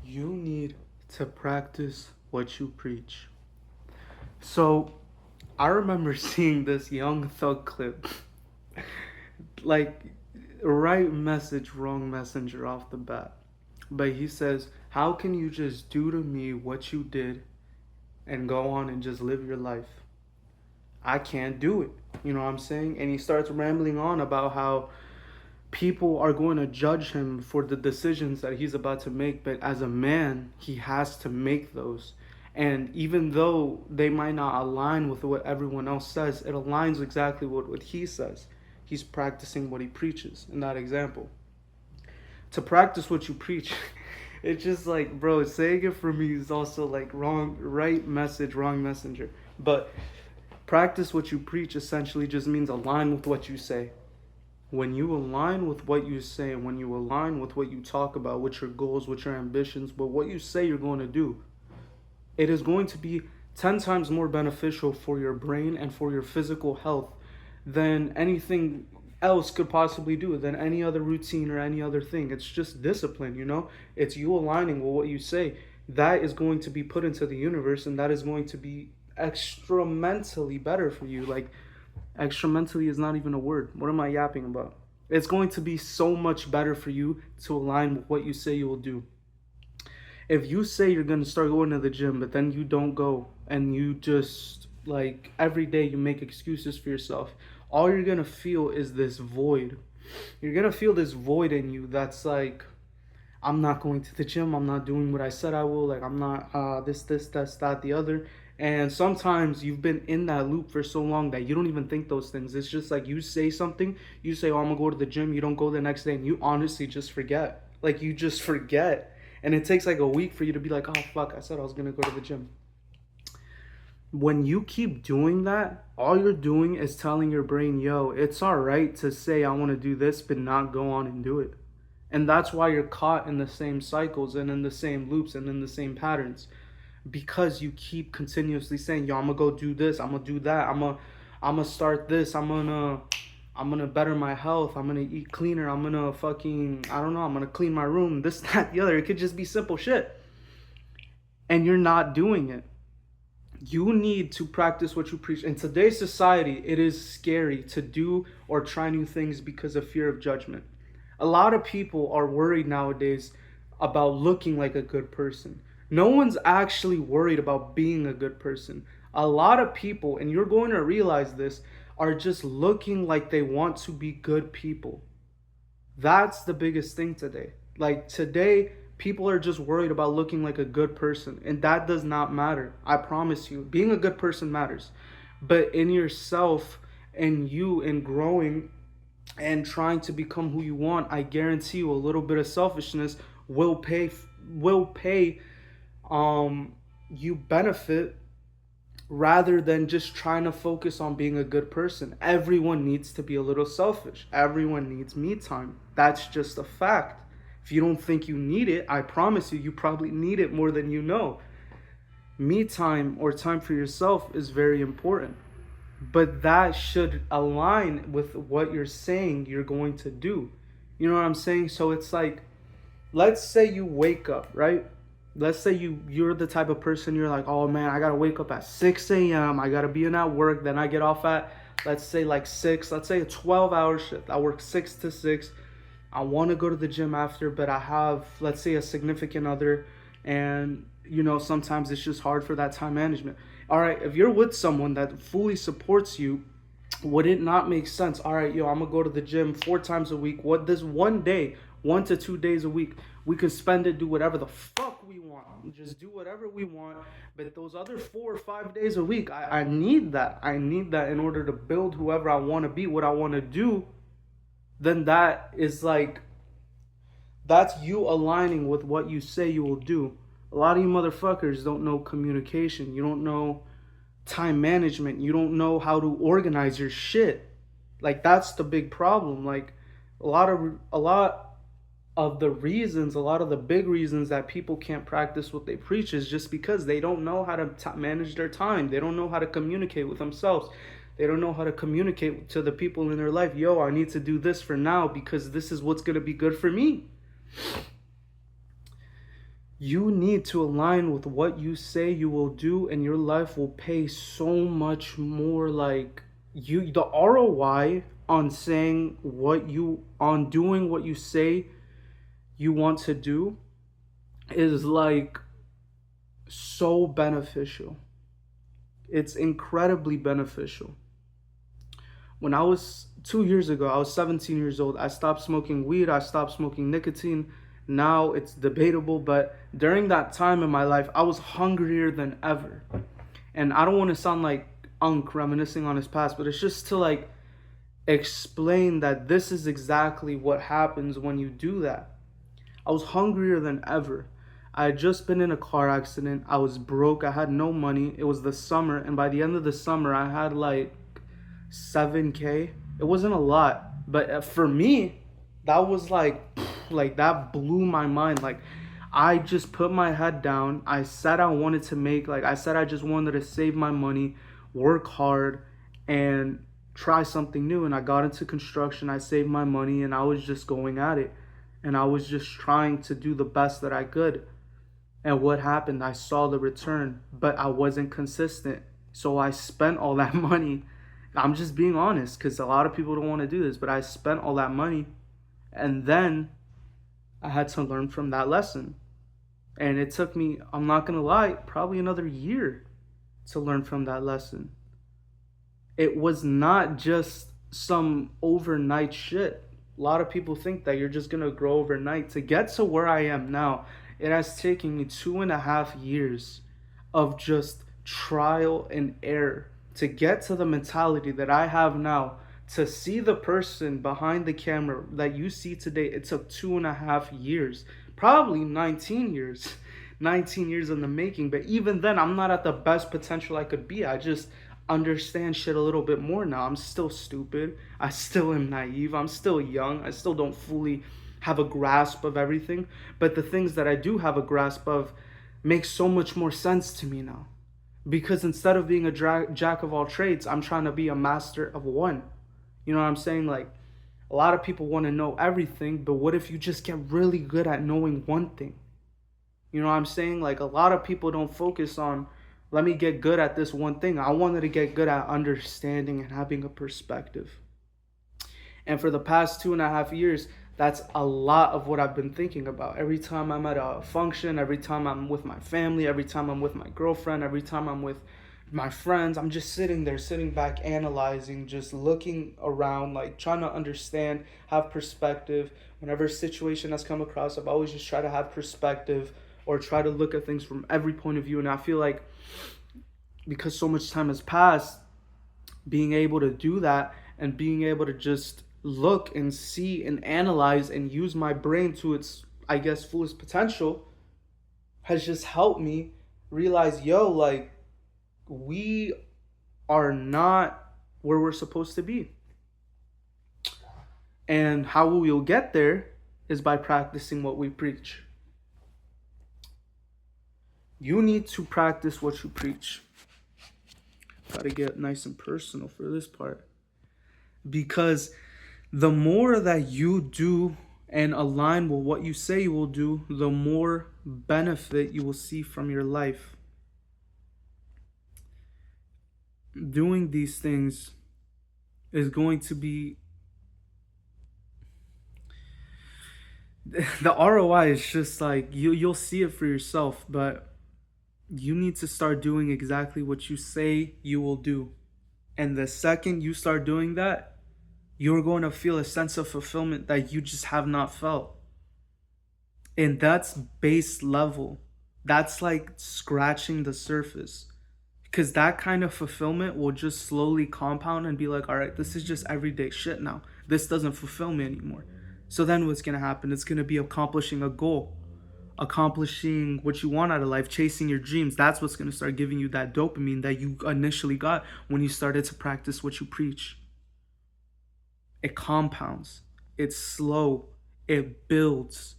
You need to practice what you preach. So, I remember seeing this Young Thug clip. Like, right message, wrong messenger off the bat. But he says, how can you just do to me what you did and go on and just live your life? I can't do it. You know what I'm saying? And he starts rambling on about how people are going to judge him for the decisions that he's about to make, but as a man, he has to make those. And even though they might not align with what everyone else says, it aligns exactly with what he says. He's practicing what he preaches in that example. To practice what you preach, it's just like, bro, saying it for me is also like wrong, right message, wrong messenger. But practice what you preach essentially just means align with what you say. When you align with what you say, when you align with what you talk about, with your goals, with your ambitions, but what you say you're going to do, it is going to be 10 times more beneficial for your brain and for your physical health than anything else could possibly do, than any other routine or any other thing. It's just discipline, you know? It's you aligning with what you say. That is going to be put into the universe, and that is going to be extramentally better for you. Like, extramentally is not even a word. What am I yapping about? It's going to be so much better for you to align with what you say you will do. If you say you're going to start going to the gym, but then you don't go, and you just, like, every day you make excuses for yourself, all you're going to feel is this void. You're going to feel this void in you that's like, I'm not going to the gym. I'm not doing what I said I will. Like, I'm not that, the other. And sometimes you've been in that loop for so long that you don't even think those things. It's just like you say something, you say, oh, I'm going to go to the gym. You don't go the next day, and you honestly just forget. Like, you just forget. And it takes like a week for you to be like, oh, fuck, I said I was going to go to the gym. When you keep doing that, all you're doing is telling your brain, yo, it's all right to say I want to do this, but not go on and do it. And that's why you're caught in the same cycles and in the same loops and in the same patterns. Because you keep continuously saying, yo, I'm gonna go do this, I'm gonna do that, I'm gonna start this, I'm gonna better my health, I'm gonna eat cleaner, I'm gonna fucking, I don't know, I'm gonna clean my room, this, that, the other. It could just be simple shit. And you're not doing it. You need to practice what you preach. In today's society, it is scary to do or try new things because of fear of judgment. A lot of people are worried nowadays about looking like a good person. No one's actually worried about being a good person. A lot of people, and you're going to realize this, are just looking like they want to be good people. That's the biggest thing today. Like today, people are just worried about looking like a good person, and that does not matter. I promise you, being a good person matters. But in yourself and you and growing and trying to become who you want, I guarantee you a little bit of selfishness will pay you benefit rather than just trying to focus on being a good person. Everyone needs to be a little selfish. Everyone needs me time. That's just a fact. If you don't think you need it, I promise you, you probably need it more than you know. Me time or time for yourself is very important. But that should align with what you're saying you're going to do. You know what I'm saying? So it's like, let's say you wake up, right? Let's say you're the type of person, you're like, oh man, I gotta wake up at 6 a.m. I gotta be in at work, then I get off at, let's say like 6, let's say a 12-hour shift. I work 6 to 6. I want to go to the gym after, but I have, let's say, a significant other, and you know, sometimes it's just hard for that time management. All right, if you're with someone that fully supports you, would it not make sense? All right, yo, I'm gonna go to the gym 4 times a week. What this one day, 1 to 2 days a week, we could spend it, do whatever the fuck we want. Just do whatever we want. But those other 4 or 5 days a week, I need that. I need that in order to build whoever I want to be, what I want to do. Then that is like, that's you aligning with what you say you will do. A lot of you motherfuckers don't know communication. You don't know time management. You don't know how to organize your shit. Like, that's the big problem. Like, a lot of the reasons, a lot of the big reasons that people can't practice what they preach is just because they don't know how to manage their time. They don't know how to communicate with themselves. They don't know how to communicate to the people in their life. Yo, I need to do this for now because this is what's going to be good for me. You need to align with what you say you will do, and your life will pay so much more. Like, the ROI on saying on doing what you say you want to do is like so beneficial. It's incredibly beneficial. When I was 2 years ago, I was 17 years old. I stopped smoking weed, I stopped smoking nicotine. Now it's debatable, but during that time in my life, I was hungrier than ever. And I don't want to sound like Unc reminiscing on his past, but it's just to like explain that this is exactly what happens when you do that. I was hungrier than ever. I had just been in a car accident. I was broke. I had no money. It was the summer, and by the end of the summer, I had like 7K. It wasn't a lot, but for me, that was like that blew my mind. Like, I just put my head down. I said I wanted to make, like I said, I just wanted to save my money, work hard, and try something new. And I got into construction. I saved my money, and I was just going at it, and I was just trying to do the best that I could. And what happened? I saw the return, but I wasn't consistent. So I spent all that money. I'm just being honest because a lot of people don't want to do this, but I spent all that money, and then I had to learn from that lesson. And it took me, I'm not going to lie, probably another year to learn from that lesson. It was not just some overnight shit. A lot of people think that you're just gonna grow overnight. To get to where I am now, it has taken me 2.5 years of just trial and error to get to the mentality that I have now. To see the person behind the camera that you see today, it took 2.5 years, probably 19 years. 19 years in the making, but even then, I'm not at the best potential I could be. I just understand shit a little bit more now. I'm still stupid. I still am naive. I'm still young. I still don't fully have a grasp of everything. But the things that I do have a grasp of make so much more sense to me now. Because instead of being a jack of all trades, I'm trying to be a master of one. You know what I'm saying? Like, a lot of people want to know everything, but what if you just get really good at knowing one thing? You know what I'm saying? Like, a lot of people don't focus on, let me get good at this one thing. I wanted to get good at understanding and having a perspective. And for the past 2.5 years, that's a lot of what I've been thinking about. Every time I'm at a function, every time I'm with my family, every time I'm with my girlfriend, every time I'm with my friends, I'm just sitting there, sitting back, analyzing, just looking around, like trying to understand, have perspective. Whenever a situation has come across, I've always just tried to have perspective or try to look at things from every point of view. And I feel like because so much time has passed, being able to do that and being able to just look and see and analyze and use my brain to its, I guess, fullest potential has just helped me realize, yo, like, we are not where we're supposed to be. And how we'll get there is by practicing what we preach. You need to practice what you preach. Gotta get nice and personal for this part. Because the more that you do and align with what you say you will do, the more benefit you will see from your life. Doing these things is going to be the ROI is just like you'll see it for yourself, but you need to start doing exactly what you say you will do. And the second you start doing that, you're going to feel a sense of fulfillment that you just have not felt. And that's base level. That's like scratching the surface. Because that kind of fulfillment will just slowly compound and be like, all right, this is just everyday shit now. This doesn't fulfill me anymore. So then what's going to happen? It's going to be accomplishing a goal, accomplishing what you want out of life, chasing your dreams. That's what's going to start giving you that dopamine that you initially got when you started to practice what you preach. It compounds, it's slow, it builds.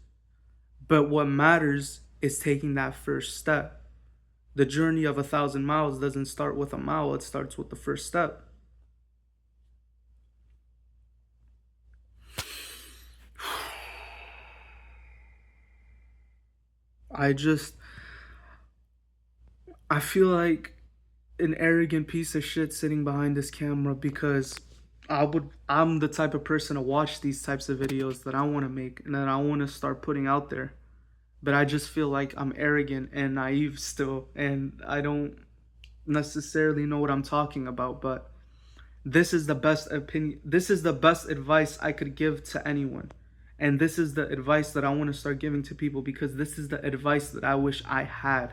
But what matters is taking that first step. The journey of 1,000 miles doesn't start with a mile, it starts with the first step. I just I feel like an arrogant piece of shit sitting behind this camera because I'm the type of person to watch these types of videos that I want to make and that I want to start putting out there. But I just feel like I'm arrogant and naive still, and I don't necessarily know what I'm talking about, but this is the best opinion. This is the best advice I could give to anyone. And this is the advice that I want to start giving to people because this is the advice that I wish I had.